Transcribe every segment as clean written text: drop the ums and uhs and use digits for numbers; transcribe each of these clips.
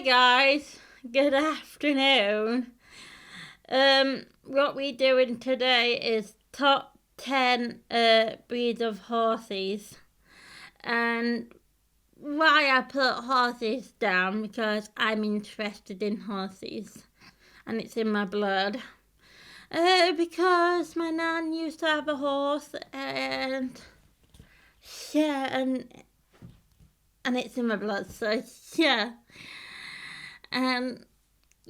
guys, good afternoon. What we're doing today is top 10 breeds of horses. And why I put horses down, because I'm interested in horses and it's in my blood. Because my nan used to have a horse and it's in my blood, so yeah. And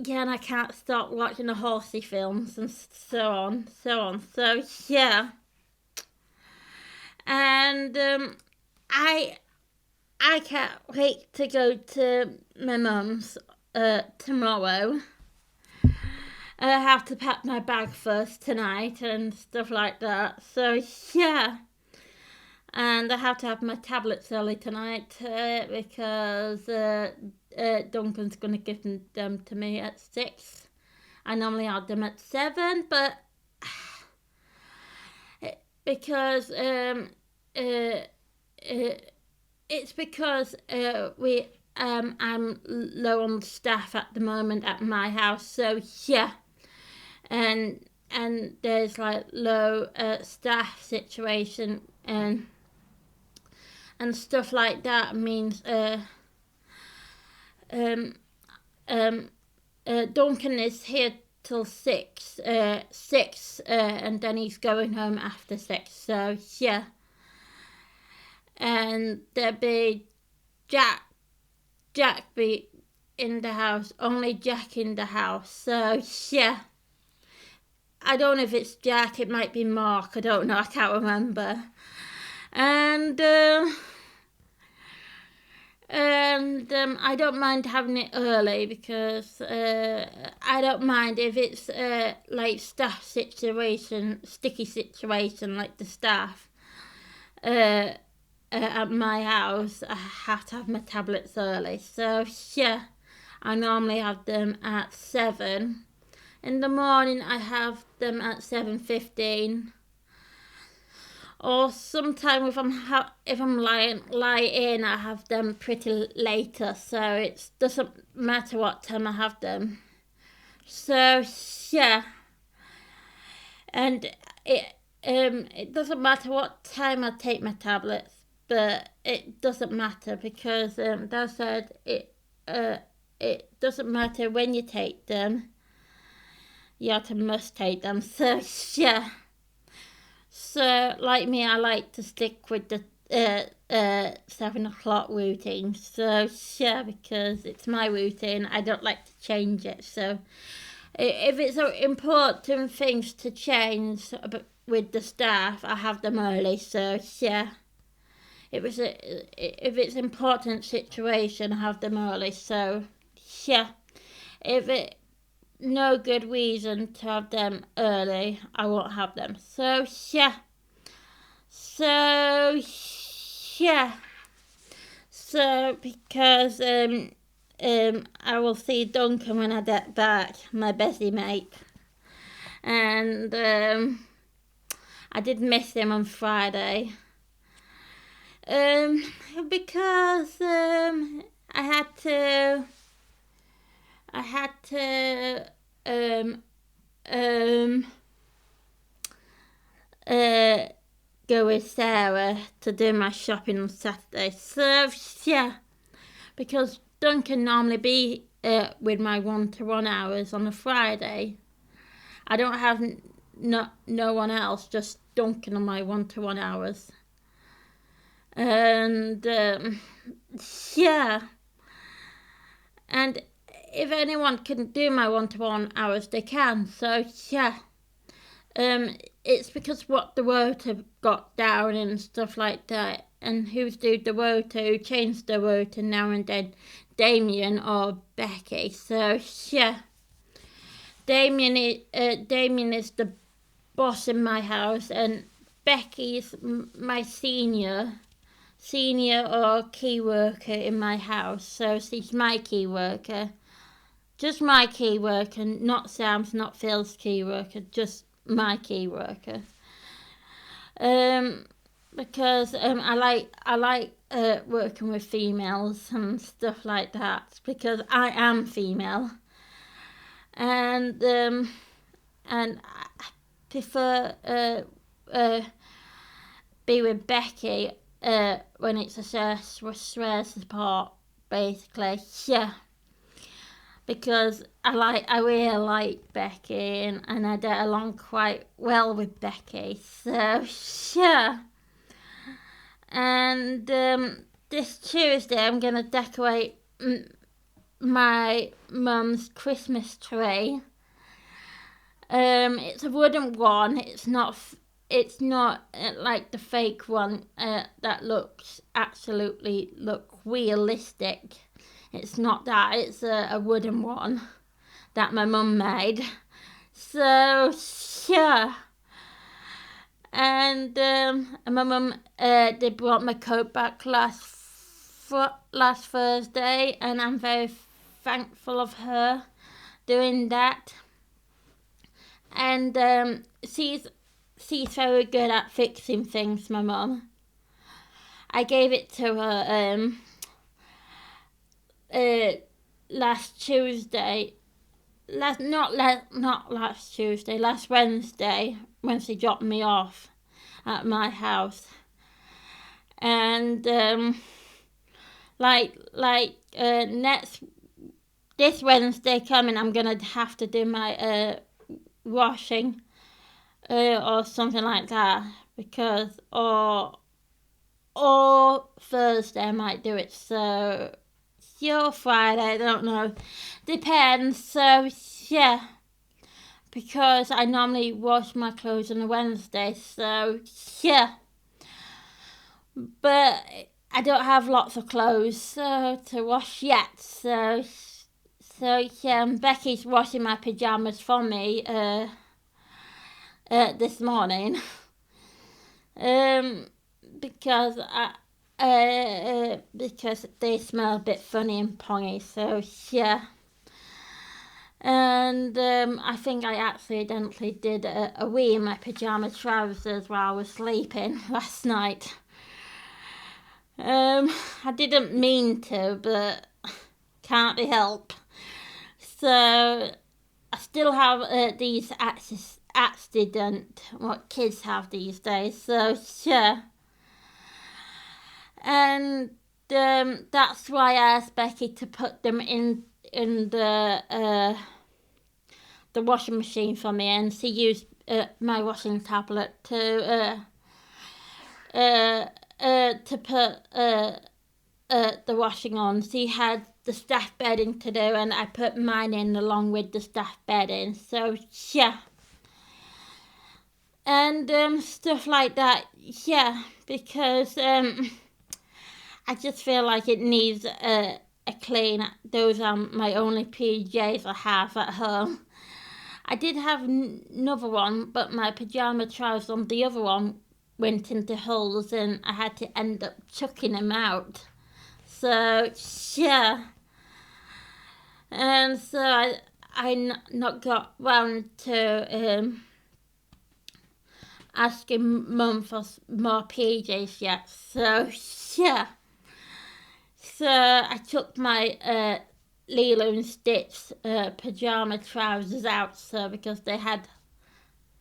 I can't stop watching the horsey films and so on. So yeah. And I can't wait to go to my mum's tomorrow. I have to pack my bag first tonight and stuff like that. So yeah. And I have to have my tablets early tonight because Duncan's going to give them to me at 6. I normally have them at 7, but because it's because I'm low on staff at the moment at my house. So yeah, and there's like low staff situation and stuff like that means Duncan is here till 6 and then he's going home after 6, so yeah. And there'll be Jack be in the house, only Jack in the house, so yeah. I don't know if it's Jack, it might be Mark, I don't know, I can't remember. And I don't mind having it early because I don't mind if it's like staff situation, sticky situation like the staff at my house. I have to have my tablets early, so yeah, I normally have them at 7. In the morning I have them at 7:15. Or sometimes if I'm lying in, I have them pretty later, so it doesn't matter what time I have them. So yeah, and it doesn't matter what time I take my tablets, but it doesn't matter because they said it doesn't matter when you take them. You must take them. So yeah. So, like me, I like to stick with the 7 o'clock routine. So, yeah, because it's my routine, I don't like to change it. So, if it's important things to change with the staff, I have them early. So, yeah, if it's important situation, I have them early. So, yeah, if it no good reason to have them early, I won't have them. So yeah. So because I will see Duncan when I get back, my Bessie mate. And I did miss him on Friday. Because I had to go with Sarah to do my shopping on Saturday. So yeah, because Duncan normally be with my 1-to-1 hours on a Friday. I don't have no one else, just Duncan on my 1-to-1 hours. And yeah. And if anyone can do my 1-to-1 hours, they can. So yeah, it's because what the rota got down and stuff like that, and who's doing the rota, who changed the rota now and then, Damien or Becky. So yeah, Damien is the boss in my house, and Becky is my senior or key worker in my house. So she's my key worker. Just my key worker, not Sam's, not Phil's key worker, just my key worker. Because I like working with females and stuff like that, because I am female, and I prefer be with Becky when it's a share support, basically. Yeah, because I really like Becky, and I get along quite well with Becky. So yeah. And this Tuesday I'm gonna decorate my mum's Christmas tree. It's a wooden one. It's not like the fake one that looks realistic. It's not that. It's a wooden one that my mum made. So yeah. And my mum did brought my coat back last Thursday, and I'm very thankful of her doing that. And she's very good at fixing things, my mum. I gave it to her last Tuesday. Last Wednesday, when she dropped me off at my house. And this Wednesday coming, I'm gonna have to do my washing or something like that, because or Thursday I might do it. So or Friday, I don't know, depends. So yeah, because I normally wash my clothes on a Wednesday. So yeah, but I don't have lots of clothes to wash yet. So yeah, and Becky's washing my pajamas for me this morning. Because because they smell a bit funny and pongy. So yeah. And I think I accidentally did a wee in my pyjama trousers while I was sleeping last night. I didn't mean to, but can't be helped. So I still have these accident what kids have these days. So yeah. And that's why I asked Becky to put them in the washing machine for me, and she used my washing tablet to put the washing on. She had the staff bedding to do, and I put mine in along with the staff bedding. So yeah. And stuff like that. Yeah, because I just feel like it needs a clean. Those are my only PJs I have at home. I did have another one, but my pyjama trousers on the other one went into holes, and I had to end up chucking them out. So yeah, and so I not got round to asking Mum for more PJs yet. So yeah. So I took my Lilo and Stitch pyjama trousers out, so because they had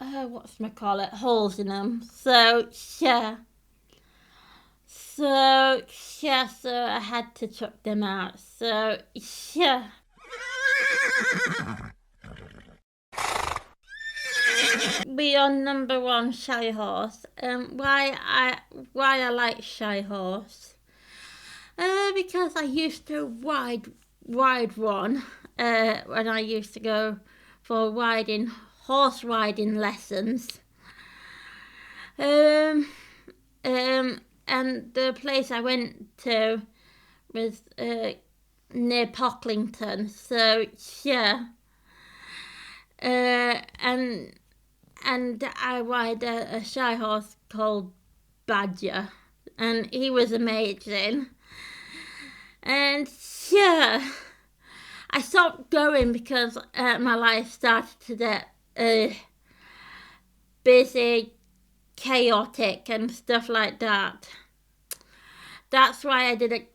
holes in them. So yeah. So I had to chuck them out. So yeah. We are number one, Shy Horse. Why I like Shy Horse? Because I used to ride one when I used to go for horse riding lessons. And the place I went to was near Pocklington. So yeah. And I ride a Shy Horse called Badger, and he was amazing. And yeah, I stopped going because my life started to get busy, chaotic, and stuff like that. that's why I didn't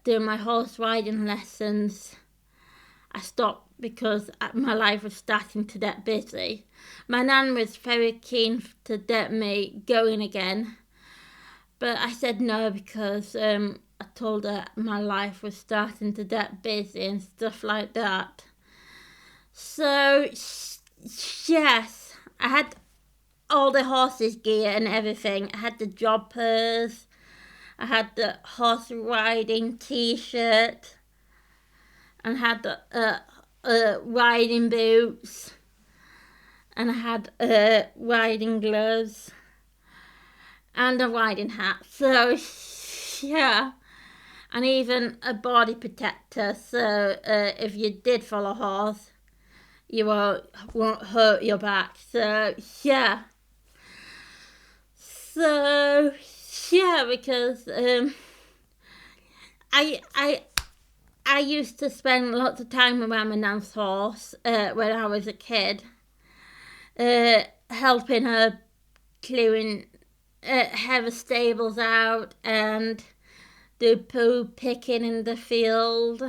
do my horse riding lessons. I stopped because my life was starting to get busy. My nan was very keen to get me going again, but I said no because I told her my life was starting to get busy and stuff like that. So, yes, I had all the horses gear and everything. I had the jobbers, I had the horse riding t-shirt, and had the riding boots, and I had riding gloves, and a riding hat. So, yeah, and even a body protector. So, if you did fall a horse, you won't hurt your back. So, yeah. So, yeah, because I used to spend lots of time around my nan's horse when I was a kid, helping her clearing her stables out and do poo picking in the field,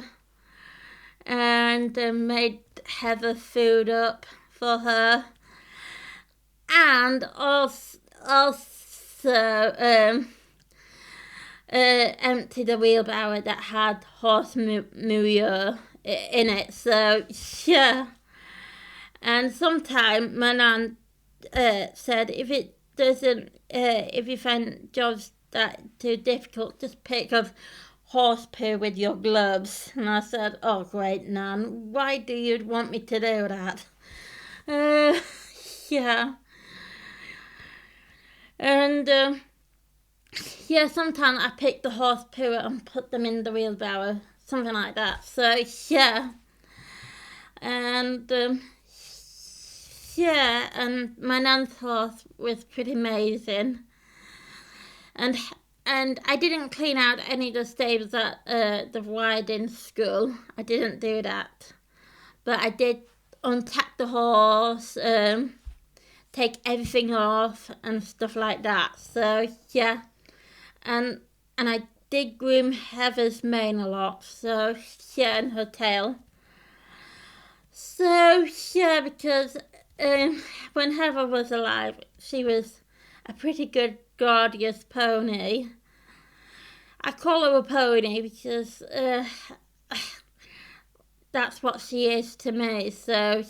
and made Heather food up for her, and also emptied a wheelbarrow that had horse manure in it. So, yeah. And sometimes my nan said, if you find jobs that too difficult, just pick up horse poo with your gloves. And I said, oh great, Nan, why do you want me to do that? Yeah. And yeah, sometimes I pick the horse poo and put them in the wheelbarrow, something like that. So, yeah. And yeah, and my nan's horse was pretty amazing. And I didn't clean out any of the stables at the riding school. I didn't do that. But I did untack the horse, take everything off and stuff like that. So, yeah. And I did groom Heather's mane a lot. So, yeah, and her tail. So, yeah, because when Heather was alive, she was a pretty good, gorgeous pony. I call her a pony because that's what she is to me. So,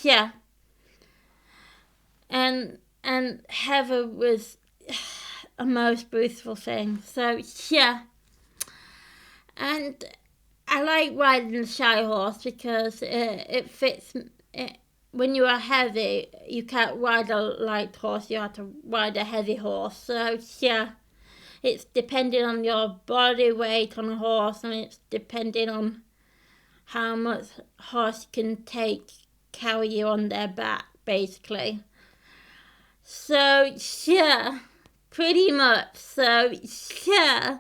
yeah. And Heather was a most beautiful thing. So, yeah. And I like riding the shy horse because it fits. When you are heavy, you can't ride a light horse. You have to ride a heavy horse. So, yeah. It's depending on your body weight on a horse, and it's depending on how much horse can carry you on their back, basically. So, yeah, pretty much. So, yeah.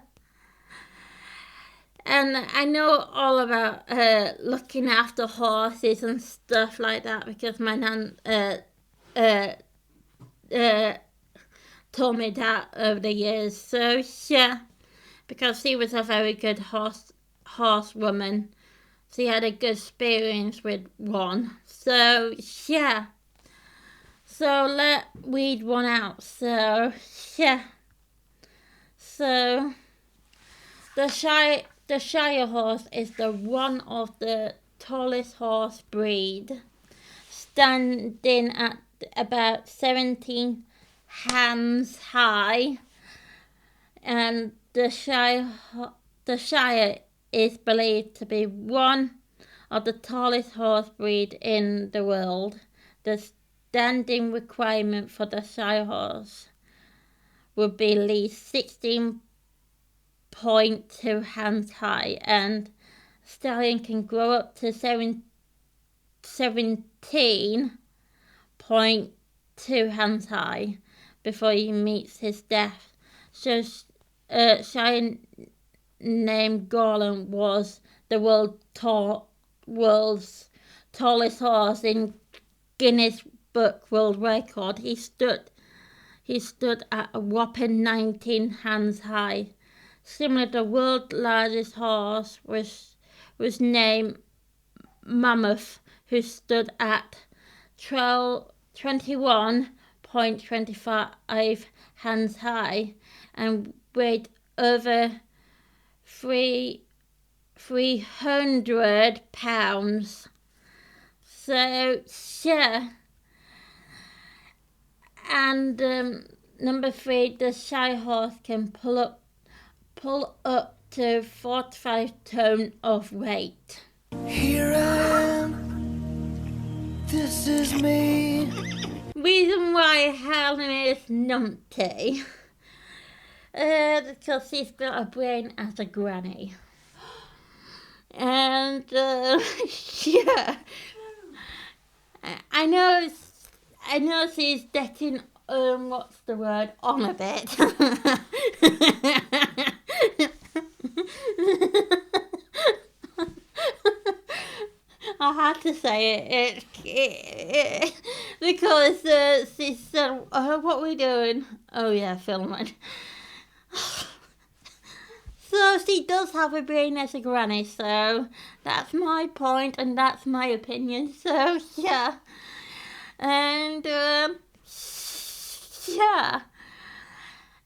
And I know all about looking after horses and stuff like that because my nan told me that over the years. So, yeah, because she was a very good horsewoman. She had a good experience with one. So, yeah. So, let's read one out. So, yeah. So, the Shire horse is the one of the tallest horse breed, standing at about 17 hands high, and the Shire is believed to be one of the tallest horse breed in the world. The standing requirement for the Shire horse would be at least 16.2 hands high, and stallion can grow up to 17.2 hands high before he meets his death. So Shire named Garland was the world's tallest horse in Guinness Book World Record. He stood at a whopping 19 hands high. similar to the world's largest horse, was named Mammoth, who stood at 21.25 hands high and weighed over 300 pounds. So, yeah. And number 3, the shy horse can pull up to 45 tons of weight. Here I am, this is me. Reason why Helen is numpty, because she's got a brain as a granny. And, yeah, I know she's getting, what's the word, on a bit. I had to say it because she said, what are we doing? Oh yeah, filming. So she does have a brain as a granny, so that's my point and that's my opinion, so yeah. And yeah.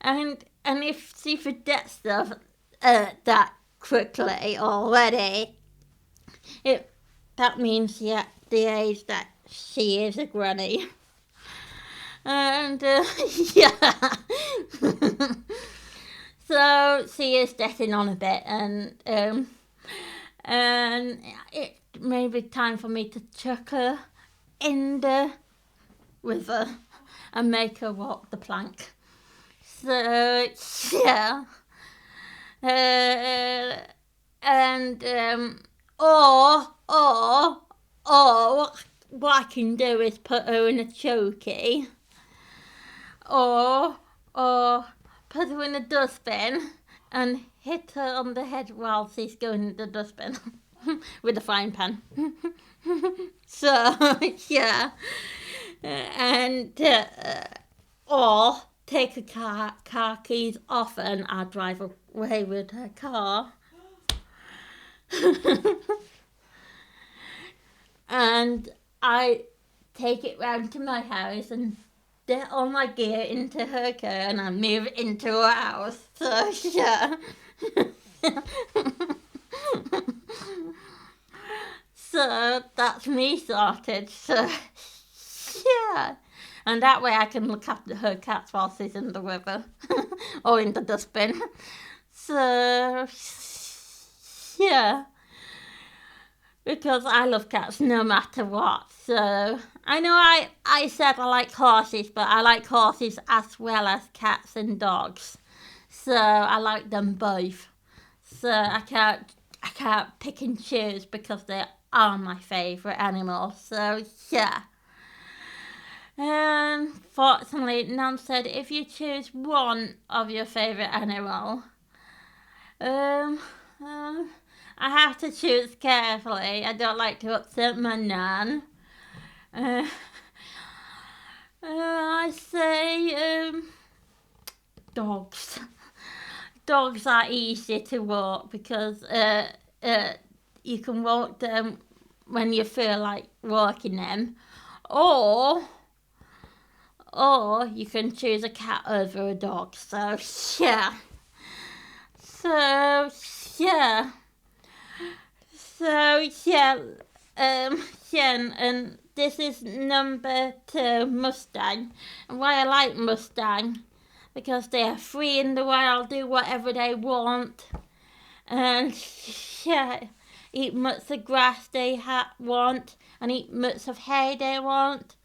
And if she forgets stuff that quickly already, that means she at the age that she is a granny. And yeah. So she is getting on a bit, and it may be time for me to chuck her in the river and make her walk the plank. So yeah, and or what I can do is put her in a chokey, or put her in a dustbin and hit her on the head while she's going in the dustbin with a frying pan. So, yeah. And, or take her car keys off and I'll drive away with her car. And I take it round to my house and get all my gear into her car and I move into her house. So, yeah. So, that's me sorted. So, yeah. And that way I can look after her cats while she's in the river or in the dustbin. So, yeah. Because I love cats no matter what. So, I know I said I like horses, but I like horses as well as cats and dogs. So, I like them both. So, I can't pick and choose because they are my favourite animals. So, yeah. Fortunately, Nan said if you choose one of your favourite animal, I have to choose carefully. I don't like to upset my Nan. I say dogs. Dogs are easy to walk because you can walk them when you feel like walking them, or you can choose a cat over a dog. So yeah. So yeah. So yeah. And this is number 2, Mustang. And why I like Mustang, because they are free in the wild, do whatever they want, and yeah, eat much of grass they want, and eat much of hay they want.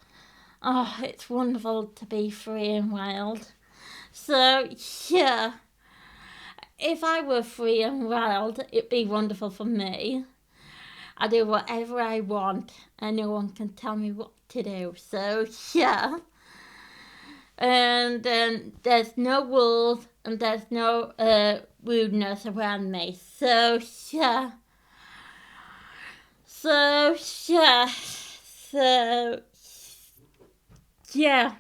Oh, it's wonderful to be free and wild. So yeah, if I were free and wild, it'd be wonderful for me. I do whatever I want and no one can tell me what to do. So yeah. And there's no wolves and there's no rudeness around me. So yeah. So yeah. So yeah.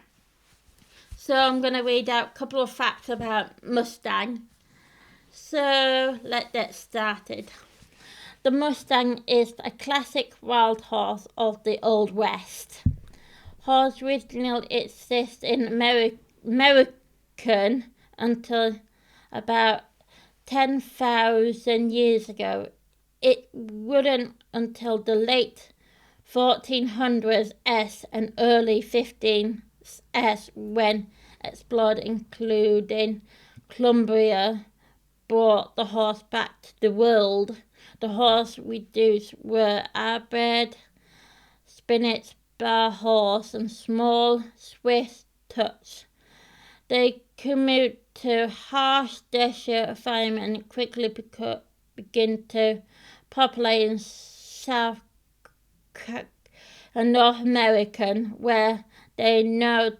So I'm going to read out a couple of facts about Mustang. So let's get started. The Mustang is a classic wild horse of the Old West. Horse originally existed in American until about 10,000 years ago. It wasn't until the late 1400s and early 15s when explorers, including Columbia, brought the horse back to the world. The horse reduced were bred spinach bar horse and small Swiss touch. They commute to harsh desert environment and quickly begin to populate in South and North America, where they are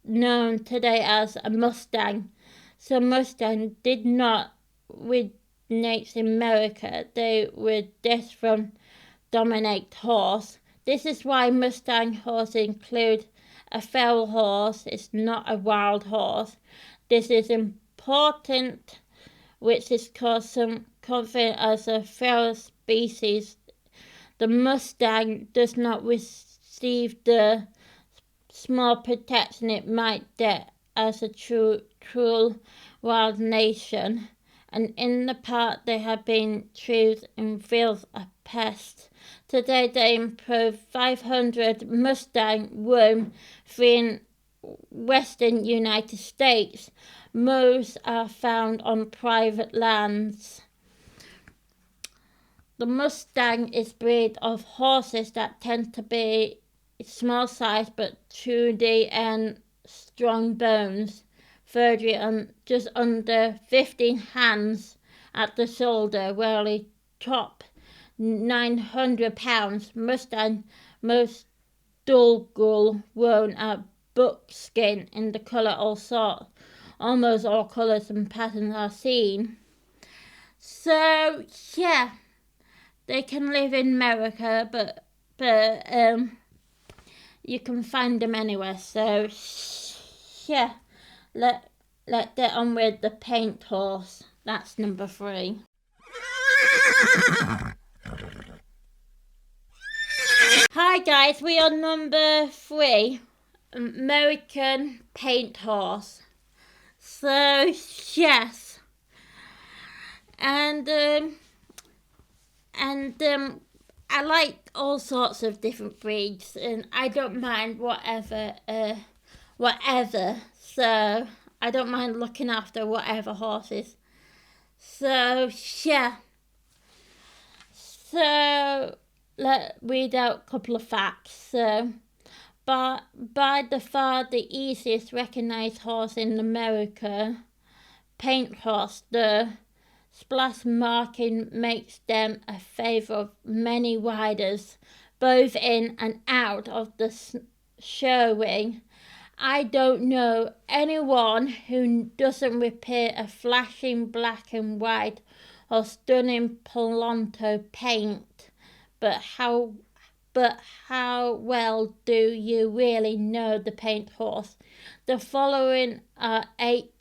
known today as a Mustang. So Mustang did not originate in America. They were just from dominate horse. This is why Mustang horses include a feral horse. It's not a wild horse. This is important, which is caused some confidence as a feral species. The Mustang does not receive the small protection it might get as a true wild nation, and in the past they have been treated in fields a pest. Today they improve 500 Mustang roam free western United States. Most are found on private lands. The Mustang is breed of horses that tend to be small size but sturdy and strong bones, 30 and just under 15 hands at the shoulder, weighing top 900 pounds. Mustang most dull worn at buckskin in the colour all sorts. Almost all colours and patterns are seen. So yeah, they can live in America, but you can find them anywhere. So yeah, let get on with the paint horse. That's number 3. Hi guys, we are number 3, American paint horse. So yes, and I like all sorts of different breeds, and I don't mind whatever. So I don't mind looking after whatever horses. So yeah. So let's read out a couple of facts. So by the far the easiest recognized horse in America, paint horse, the splash marking makes them a favourite of many riders, both in and out of the show ring. I don't know anyone who doesn't repair a flashing black and white or stunning Polanto paint. But how well do you really know the paint horse? The following are 8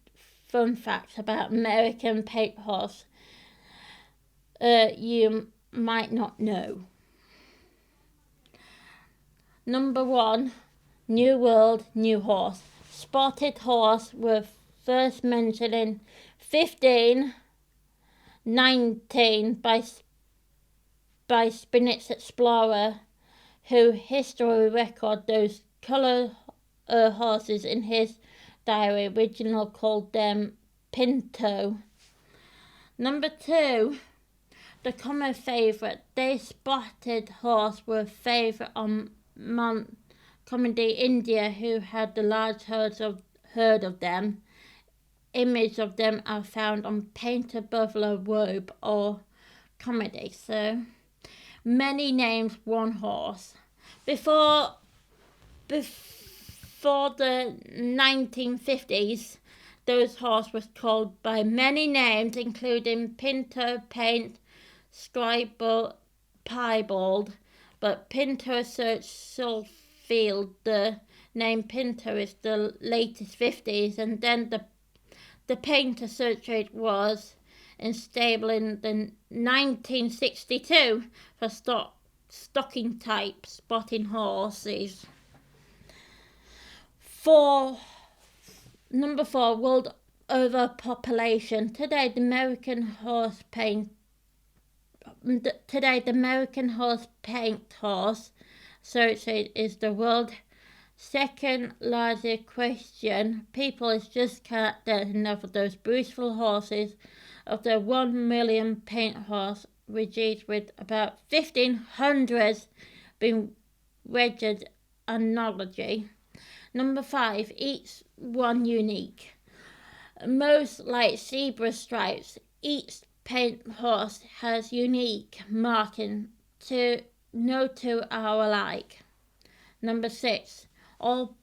fun facts about American paint horse you might not know. Number 1, New World, New Horse. Spotted horse were first mentioned in 1519 by Spinach Explorer, who history record those colour horses in his diary. Original called them Pinto. Number 2, the common favourite. They spotted horse were favourite on Mount Comedy, India, who had the large herd of them. Images of them are found on painted buffalo robe or comedy. So many names, one horse. Before the 1950s, those horse was called by many names, including Pinto, Paint, Scribble, Piebald, but Pinto research field the name Pinto is the latest 50s, and then the paint search rate was in stable in the 1962 for stocking type spotting horses. Number 4, world overpopulation. Today the American horse paint horse, so it is the world's second largest question. People is just can't get enough of those beautiful horses. Of the 1 million paint horse registered, with about 1,500 being registered analogy. Number 5, each one unique. Most like zebra stripes, each paint horse has unique marking no two are alike. Number 6, all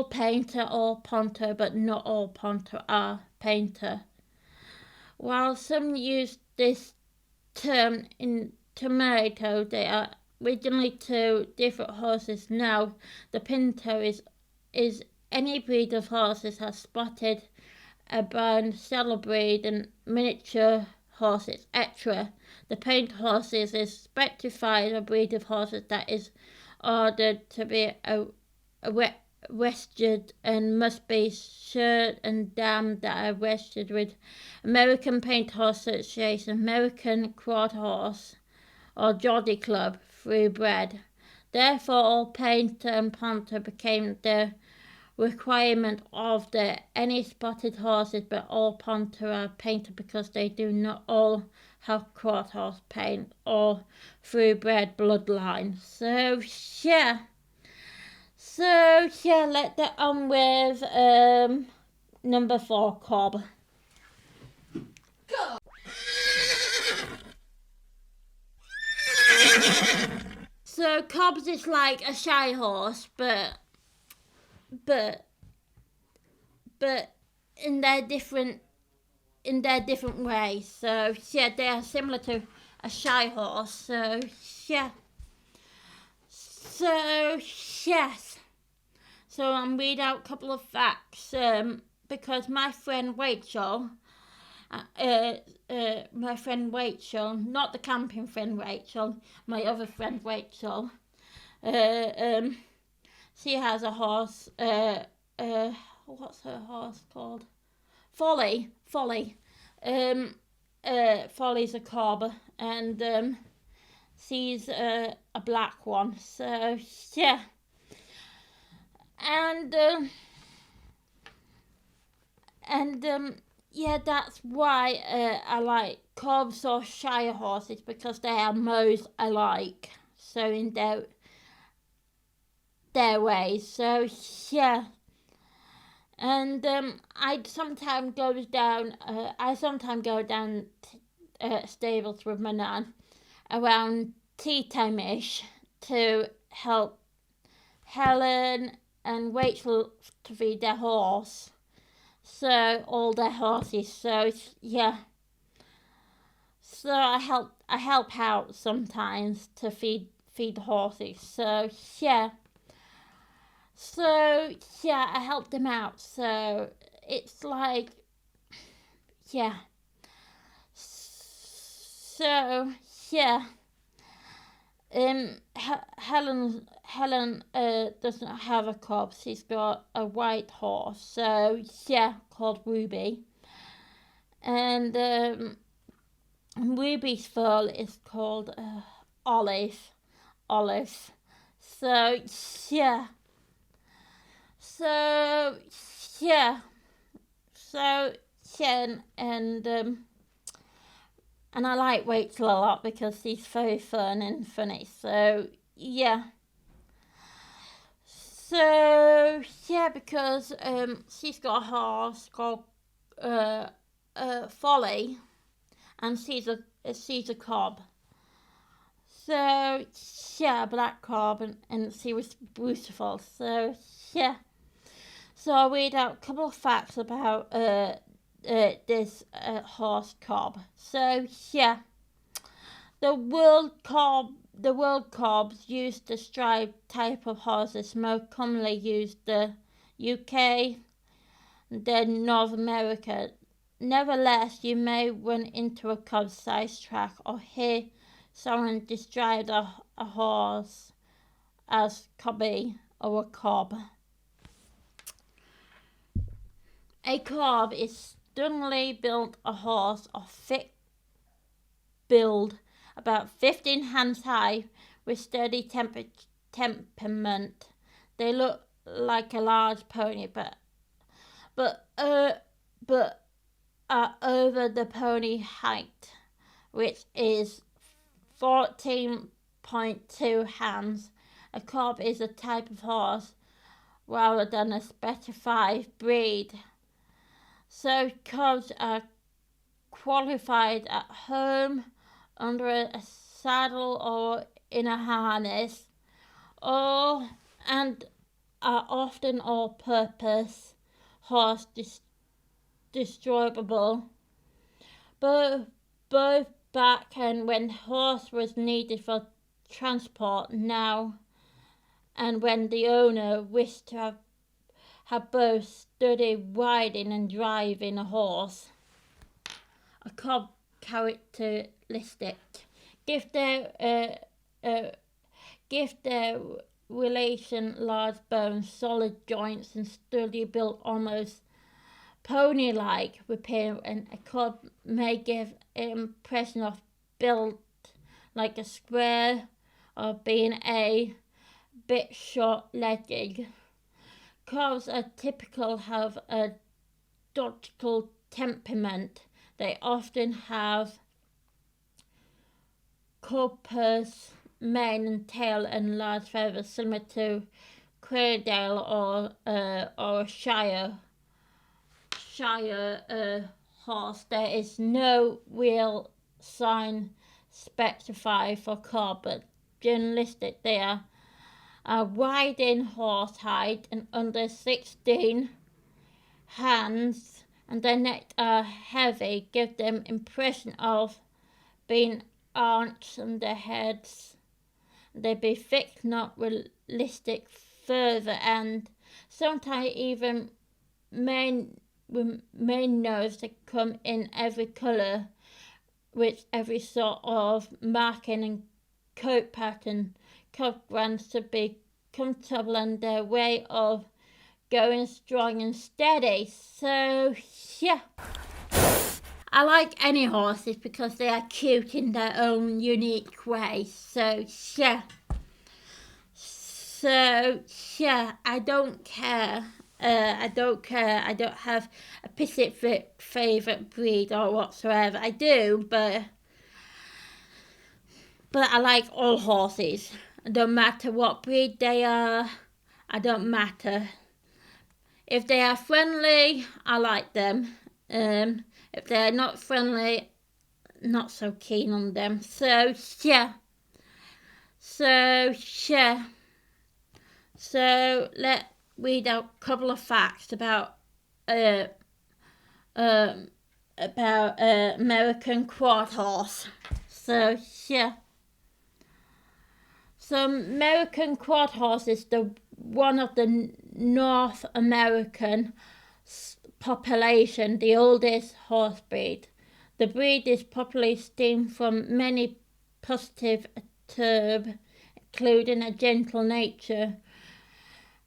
painter, all punter, but not all punter are painter. While some use this term in tomato, they are originally 2 different horses. Now, the pinto is any breed of horses has spotted, a brown, saddle breed, and miniature horses, etc. The paint horses is specified a breed of horses that is ordered to be registered and must be shirred and damned that are registered with American Paint Horse Association, American Quad Horse, or Jolly Club thoroughbred. Therefore, all painter and punter became the requirement of any spotted horses, but all punter are painted because they do not all have quad horse paint or thoroughbred bloodline. So let's get on with number 4, cob. So cobs is like a shy horse, but in their different ways. So they are similar to a shy horse. So yes. So I'm read out a couple of facts. Because my friend Rachel, not the camping friend Rachel, my other friend Rachel, she has a horse, what's her horse called? Folly. Folly's a cob, and she's a black one, so yeah. And that's why I like cobs or shire horses, because they are most alike, so in their ways. So yeah. And I sometimes go down stables with my nan around tea time-ish to help Helen and Rachel to feed their horse. So all their horses. So yeah. So I help out sometimes to feed the horses. So yeah. So yeah, I help them out. So it's like yeah. So yeah. Helen doesn't have a cob. She's got a white horse. So yeah, called Ruby. And Ruby's foal is called Olive. So yeah. So yeah. And I like Rachel a lot because she's very fun and funny. So yeah. So yeah, because she's got a horse called Folly, and she's a cob. So yeah, black cob, and she was beautiful. So yeah. So I'll read out a couple of facts about this horse cob. So yeah, the world cobs use the striped type of horses most commonly used the UK, then North America. nevertheless, you may run into a cob-sized track or hear someone describe a horse as cobby or a cob. A cob is stunningly built a horse of thick build, about 15 hands high, with steady temperament. They look like a large pony, but are over the pony height, which is 14.2 hands. A cob is a type of horse rather than a specified breed. So cobs are qualified at home, under a saddle or in a harness, and are often all-purpose horse distributable, both back and when horse was needed for transport now, and when the owner wished to have both studied riding and driving a horse. A cob characteristic. Give their relation large bones, solid joints, and sturdy built, almost pony-like appearance. And a cob may give an impression of built like a square or being a bit short-legged. Cobs are typical have a docile temperament. They often have corpus, mane and tail, and large feathers, similar to Quaidale or a Shire horse. There is no real sign specified for cob, but generally they are wide in horse height and under 16 hands, and their necks are heavy, give them impression of being arched, and their heads they be thick, not realistic further, and sometimes even main nose that come in every colour, with every sort of marking and coat pattern. Cob brands to be comfortable and their way of going strong and steady. So yeah, I like any horses because they are cute in their own unique way. So yeah, I don't care. I don't have a specific favourite breed or whatsoever. I do, but I like all horses. It don't matter what breed they are. I don't matter. If they are friendly, I like them. If they're not friendly, not so keen on them. So let's read out a couple of facts about American quad horse. So American quad horse is one of the North American population, the oldest horse breed. The breed is popularly stemmed from many positive attributes, including a gentle nature,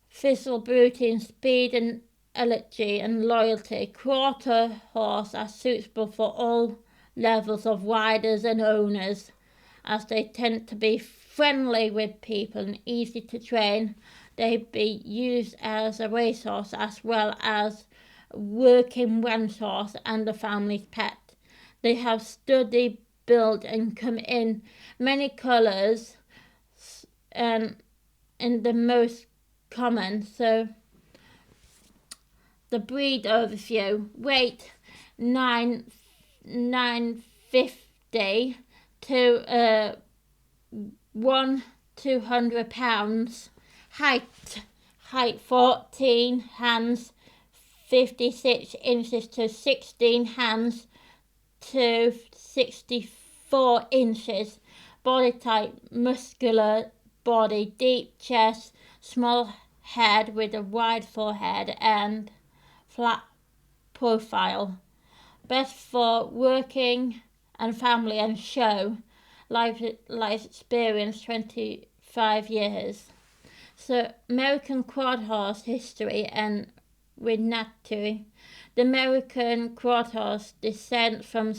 physical beauty, and speed and agility and loyalty. Quarter horse are suitable for all levels of riders and owners, as they tend to be friendly with people and easy to train. They be used as a racehorse as well as a working ranch horse and a family's pet. They have sturdy build and come in many colours, and in the most common. So the breed overview: weight 950 to 200 pounds. Height 14 hands 56 inches to 16 hands to 64 inches. Body type: muscular body, deep chest, small head with a wide forehead and flat profile. best for working and family and show life experience 25 years. So American quad horse history and reenactment. The American quad horse descends from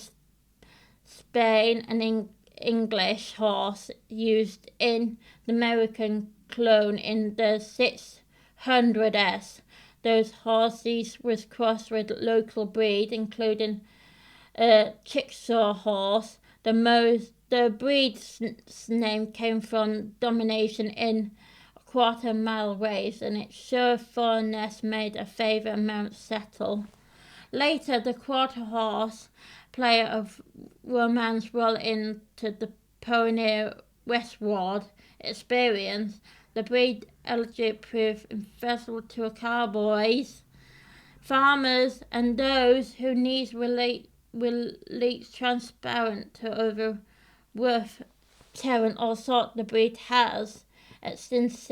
Spain and English horse used in the American clone in the 600s. Those horses was crossed with local breed, including Chickasaw horse. The breed's name came from domination in a quarter-mile race, and its sure foreignness made a favourite mount settle. Later, the quarter horse played a romance role into the pioneer westward experience. The breed eligible proved invaluable to cowboys, farmers, and those whose needs relate transparent to over worth terrain or sort the breed has. Since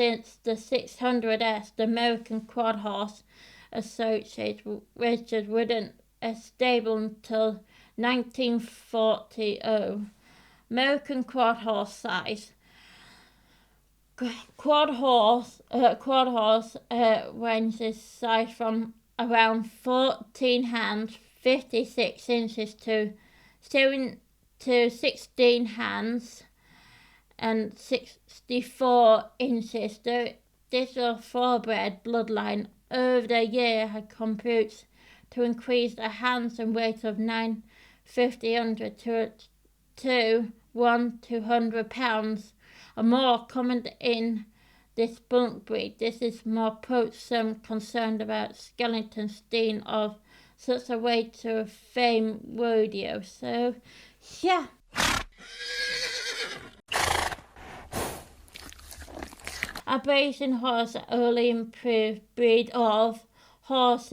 the 600s, the American quad horse associated registered wouldn't stable until 1940. American quad horse size. Quad horse ranges size from around 14 hands, 56 inches to 16 hands and 64 inches. This thoroughbred bloodline over the year had computes to increase the hands and weight of 950 to 200 pounds or more common in this bulk breed. This is more put some concerned about skeleton steen of such a way to a famed rodeo. So, yeah. A Bayesian horse early improved breed of horse,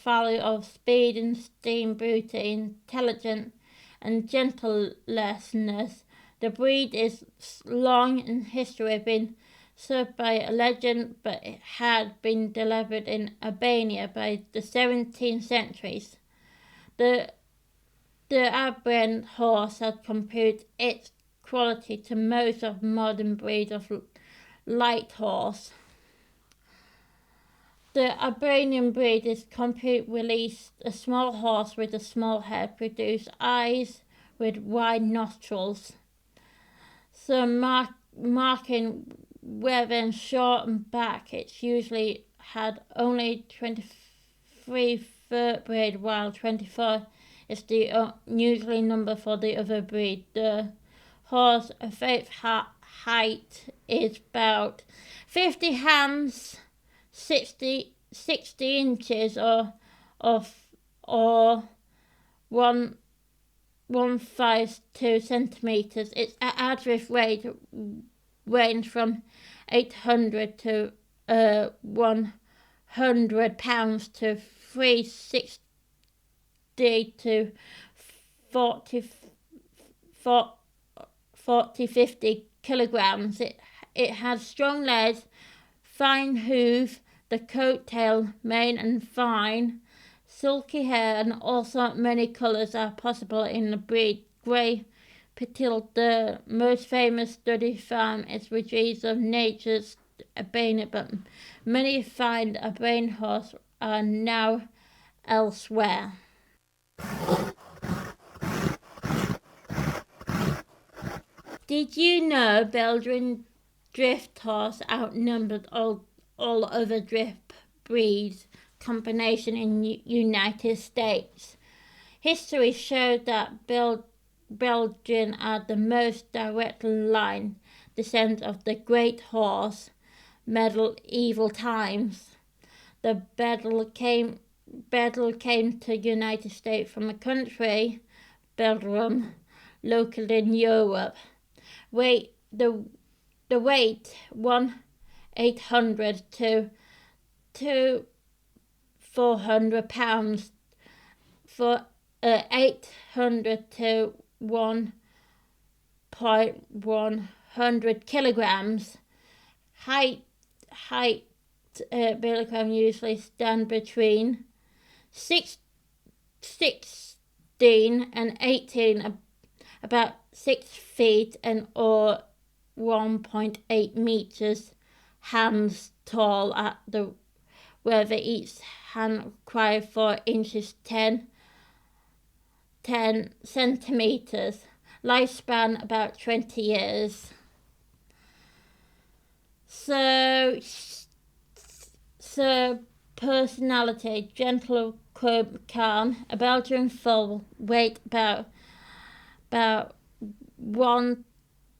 value of speed and steam, beauty, intelligence, and gentleness. The breed is long in history been served by a legend, but it had been delivered in Albania by the 17th centuries. The Albanian horse had compared its quality to most of modern breeds of light horse. The Albanian breed is complete released a small horse with a small head, produce eyes with wide nostrils. So marking whether short and back, it's usually had only 23 vertebrae, while 24 is the usually number for the other breed. The horse average height is about 50 hands, 60 inches or 152 centimeters. Its average weight range from 800 to 100 pounds to 360 to 50 kilograms. It has strong legs, fine hoof, the coat, tail, mane and fine, silky hair, and also many colours are possible in the breed. Grey Petil, the most famous study farm, is retrieved of nature's Albania, but many fine Albanian horses are now elsewhere. Did you know Belgian drift horse outnumbered all other drift breeds combination in United States? History shows that Belgian are the most direct line descendants of the great horse medieval times. The battle came to United States from a country, Belgium, located in Europe. The weight 800 to 400 pounds, for 800 to 1.100 kilograms. Height Billicom usually stand between 16 and 18 about 6 feet and or 1.8 meters hands tall at the whether each hand requires 4 inches 10 centimeters. Lifespan about 20 years. So personality, gentle, calm, about to full, weight about 1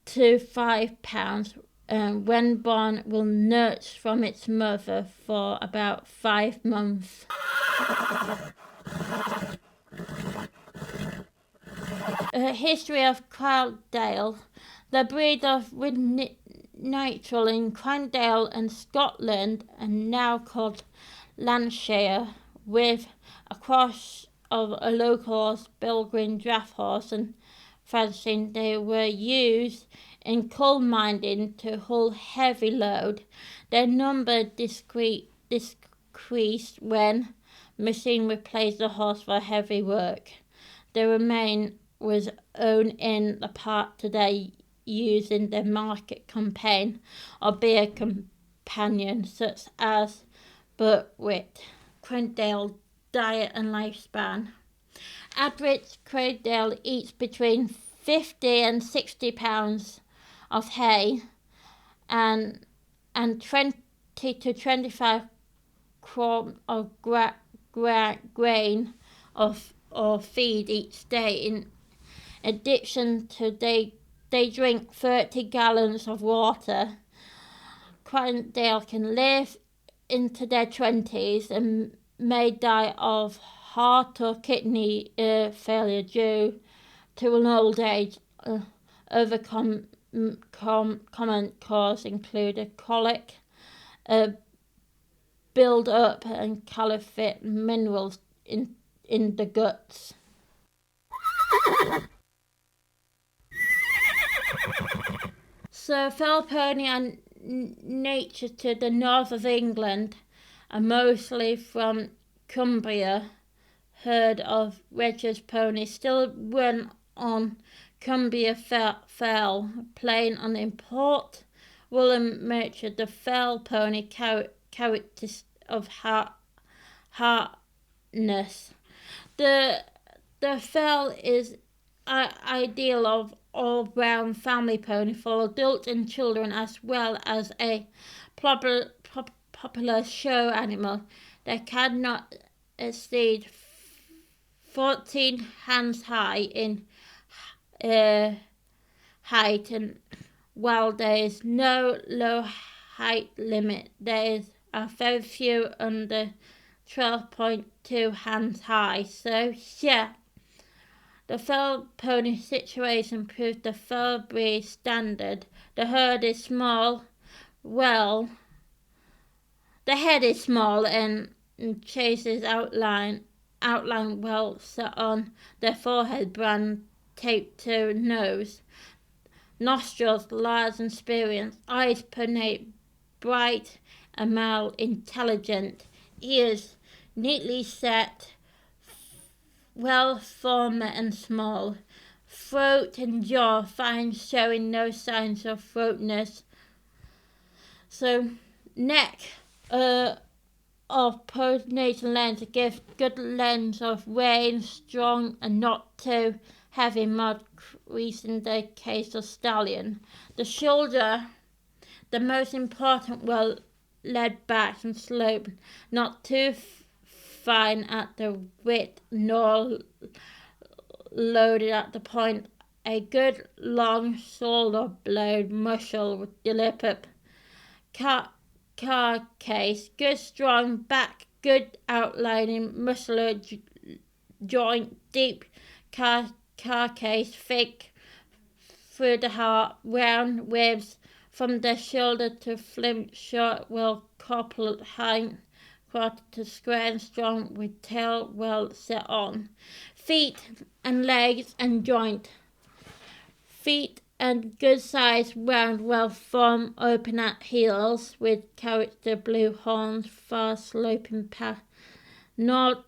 to 5 pounds. When born, will nurse from its mother for about 5 months. History of Crowdale. The breed of natural in Crowdale and Scotland, and now called Lancashire, with a cross of a local horse, Belgreen draft horse, and Francine. They were used in coal mining to haul heavy load. Their number decreased when machine replaced the horse for heavy work. The remain was owned in the part today used in the market campaign or be a companion such as Burtwit. Crowdale diet and lifespan. Average Crowdale eats between 50 and 60 pounds of hay and 20 to 25 crop of grain or feed each day. In addition to they drink 30 gallons of water. Crowdale can live into their 20s and may die of heart or kidney failure due to an old age. Other common causes include a colic, build up and calcific minerals in the guts. So fell pony are native to the north of England and mostly from Cumbria. Herd of Reggers ponies still run on Cumbria Fell, playing on import woolen merchant. The fell pony characters of hardness. The fell is ideal of all-round family pony for adults and children, as well as a popular show animal. They cannot exceed 14 hands high in height, and while there is no low height limit, there are very few under 12.2 hands high. So yeah, the fell pony situation proves the fell breed standard. The herd is small. Well, the head is small and chases outline well set on their forehead, brand taped to nose. Nostrils large and experienced. Eyes pernate, bright and mild, intelligent. Ears neatly set, well formed and small. Throat and jaw fine, showing no signs of throatness. So neck of postnatal length gives good length of rein, strong and not too heavy, mild crease in the case of stallion. The shoulder, the most important, well laid back and sloped, not too fine at the width nor loaded at the point. A good long shoulder blade muscle develop. Carcase, good strong back, good outlining muscular joint, deep carcase, thick through the heart, round ribs from the shoulder to flim, short, well coupled, hind quarter to square and strong, with tail well set on. Feet and legs and joint. Feet and good size, round, well formed, open at heels, with character blue horns, fast sloping path, not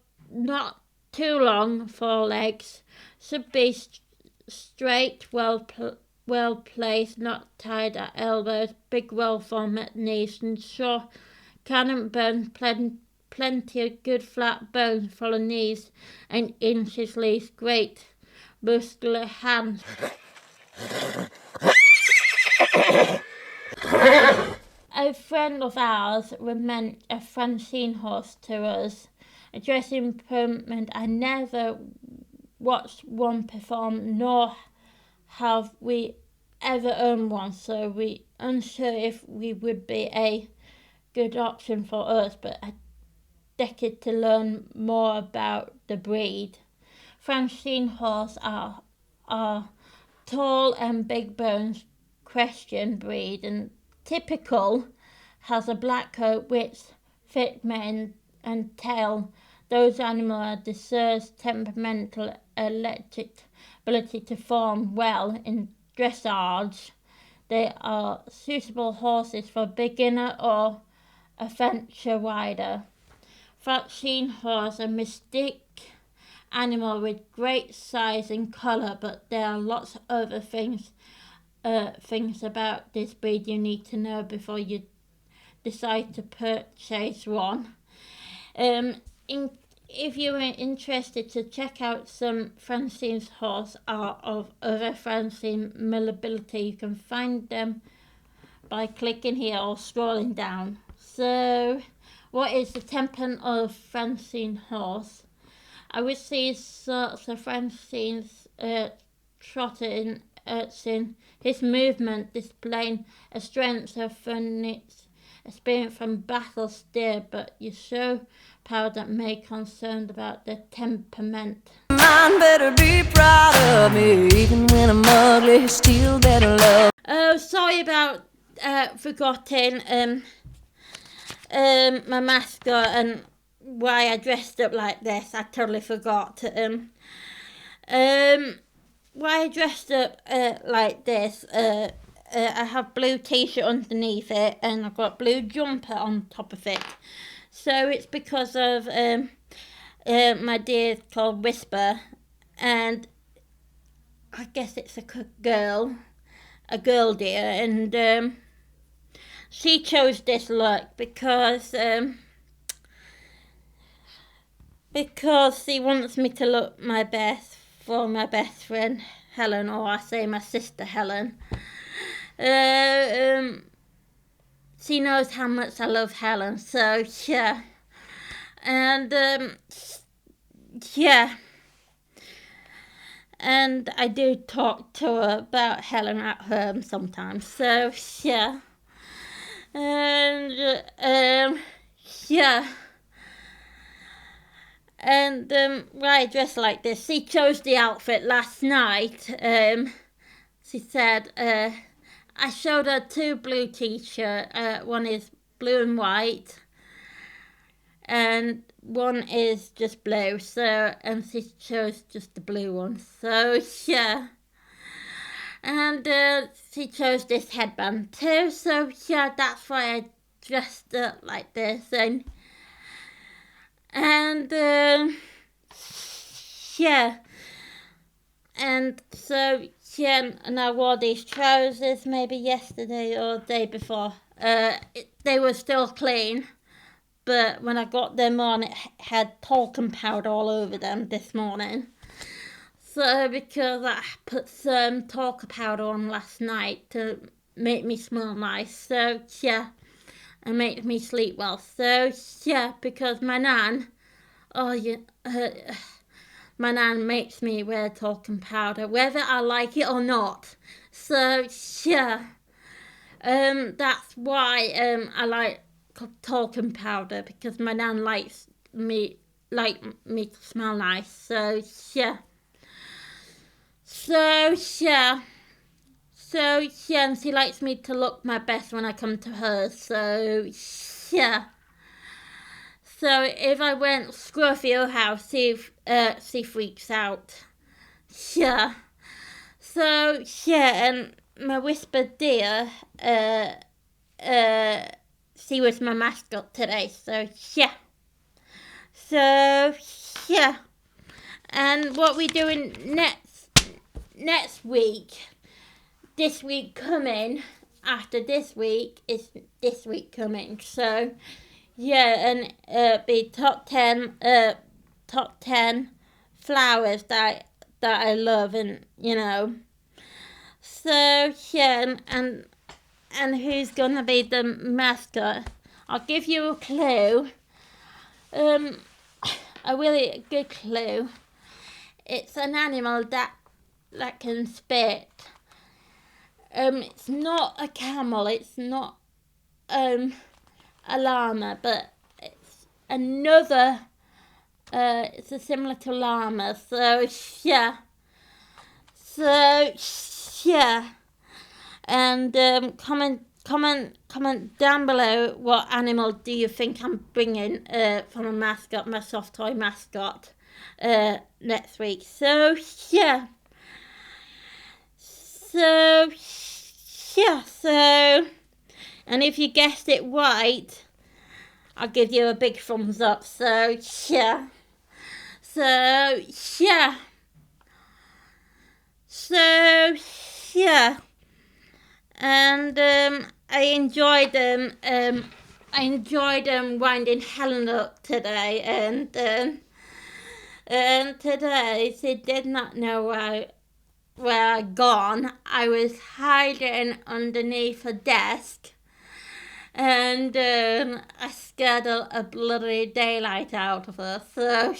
too long forelegs, should be straight, well placed, not tied at elbows, big well formed at knees, and short cannon bones, plenty of good flat bones for the knees and inches least, great muscular hands. A friend of ours recommended a Francine horse to us. A dressing improvement. I never watched one perform, nor have we ever owned one, so we unsure if we would be a good option for us, but I decade to learn more about the breed. Francine horses are tall and big bones, Christian breed, and typical has a black coat, which thick mane and tail. Those animals are deserves temperamental, electric ability to form well in dressage. They are suitable horses for beginner or adventure rider. Francine horse a mystic animal with great size and colour, but there are lots of other things about this breed you need to know before you decide to purchase one. If you're interested to check out some Francine's horse or of other Francine mobility, you can find them by clicking here or scrolling down. So, what is the temperament of Francine horse? I would see sorts of Francine's trotting in his movement displaying a strength of its experience from battle steer, but you show power that may concerned about the temperament. Mine better be proud of me, even when I'm ugly, still better love. Oh, sorry about forgetting my mascot and why I dressed up like this. I totally forgot. Why I dressed up like this. I have blue t-shirt underneath it, and I've got blue jumper on top of it. So it's because of my deer called Whisper, and I guess it's a girl deer, and she chose this look because she wants me to look my best for my best friend Helen, or I say my sister Helen. She knows how much I love Helen, so yeah. And yeah. And I do talk to her about Helen at home sometimes, so yeah. And yeah. And why I dress like this? She chose the outfit last night. She said, I showed her two blue t-shirts. One is blue and white, and one is just blue. So, and she chose just the blue one. So yeah. And she chose this headband too. So yeah, that's why I dressed up like this. And yeah, and so yeah, and I wore these trousers maybe yesterday or the day before. They were still clean, but when I got them on, it had talcum powder all over them this morning. So because I put some talcum powder on last night to make me smell nice, so yeah, and make me sleep well. So yeah, because my nan, my nan makes me wear talcum powder, whether I like it or not. So yeah, that's why I like talcum powder, because my nan likes me to smell nice. So yeah. So yeah. So yeah, and she likes me to look my best when I come to her. So yeah. So if I went scruffy your house, she freaks out. Yeah. So yeah, and my whispered deer, she was my mascot today. So yeah. So yeah. And what we're doing next week, this week coming, after this week is this week coming. So yeah, and be top 10 flowers that I love, and So yeah, and who's gonna be the mascot? I'll give you a clue. A really good clue. It's an animal that can spit. It's not a camel. It's not a llama, but it's another. It's a similar to llama. So yeah. And comment down below what animal do you think I'm bringing from a mascot, my soft toy mascot, next week. So and if you guessed it right, I'll give you a big thumbs up. So and I enjoyed winding Helen up today, and today she did not know where I'd gone. I was hiding underneath a desk, and I scared a bloody daylight out of her. So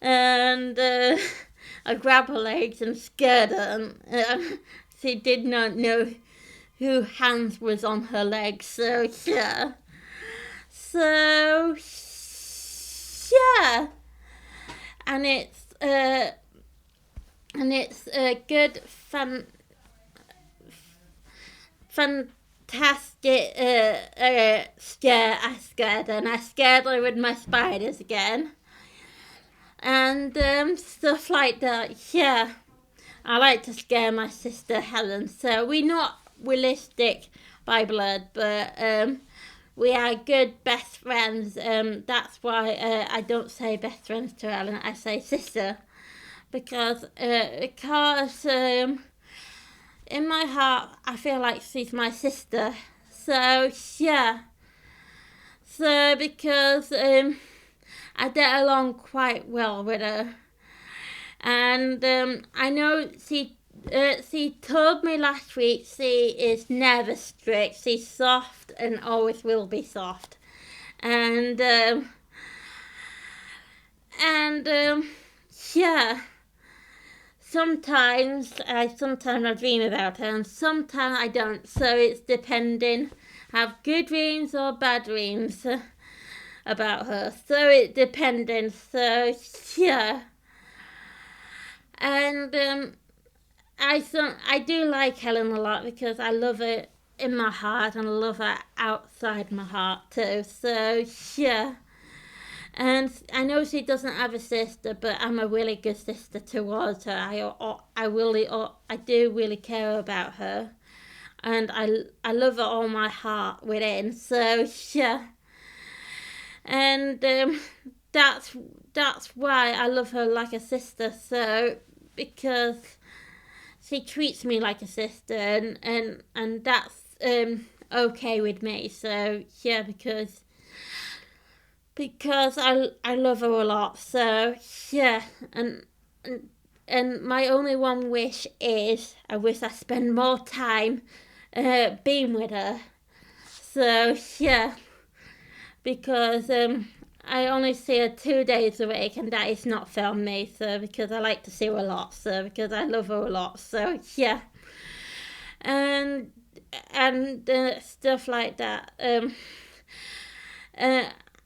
and I grabbed her legs and scared her. She did not know who hands was on her legs. So and it's a good fantastic scare. I scared her with my spiders again, and stuff like that. Yeah, I like to scare my sister Helen. So we're not realistic by blood, but we are good best friends. That's why I don't say best friends to Helen. I say sister, because in my heart I feel like she's my sister. So because I get along quite well with her, and I know she told me last week she is never strict. She's soft and always will be soft, and Sometimes I dream about her, and sometimes I don't. So it's depending. Have good dreams or bad dreams about her. So it's depending. So and I do like Helen a lot because I love her in my heart and I love her outside my heart too. So and I know she doesn't have a sister, but I'm a really good sister towards her. I do really care about her, and I love her all my heart within. So and that's why I love her like a sister. So because she treats me like a sister, and that's okay with me. So because I love her a lot. So and my only one wish is I wish I spend more time being with her. So because I only see her 2 days a week, and that is not fair on me. So because I like to see her a lot. So because I love her a lot. So and stuff like that.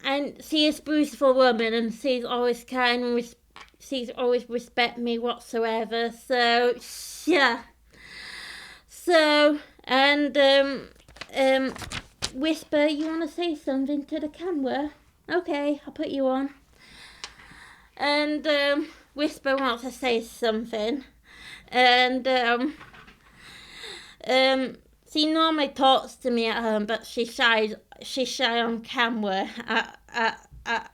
And she is a beautiful woman, and she's always kind, and she's always respect me whatsoever. So and Whisper, you want to say something to the camera? Okay, I'll put you on. And Whisper wants to say something, and she normally talks to me at home, but she's shy on camera.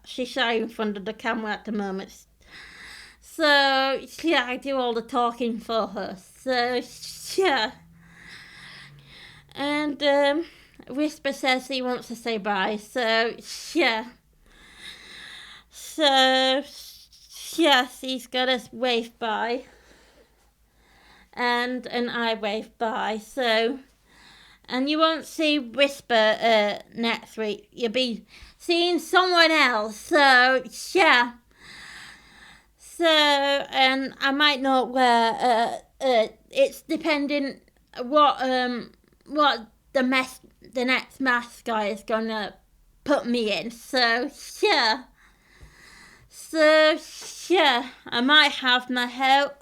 She's shy in front of the camera at the moment. So, yeah, I do all the talking for her. So, yeah. And, Whisper says he wants to say bye. So, yeah. So, yes, he's got to wave bye. And I wave bye. So, and you won't see Whisper next week. You'll be seeing someone else. So, yeah. So, and I might not wear. It's depending what the next mask guy is gonna put me in. So, yeah. So, yeah, I might have my hair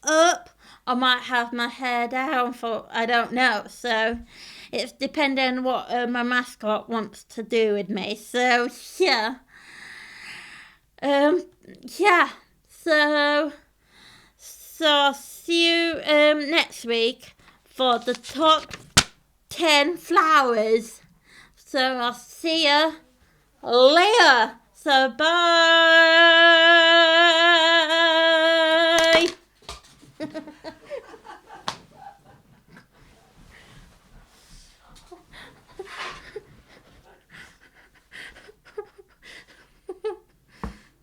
up. I might have my hair down for, I don't know. So, it's depending on what my mascot wants to do with me. So, yeah. Yeah. So I'll see you next week for the top 10 flowers. So I'll see you later. So bye.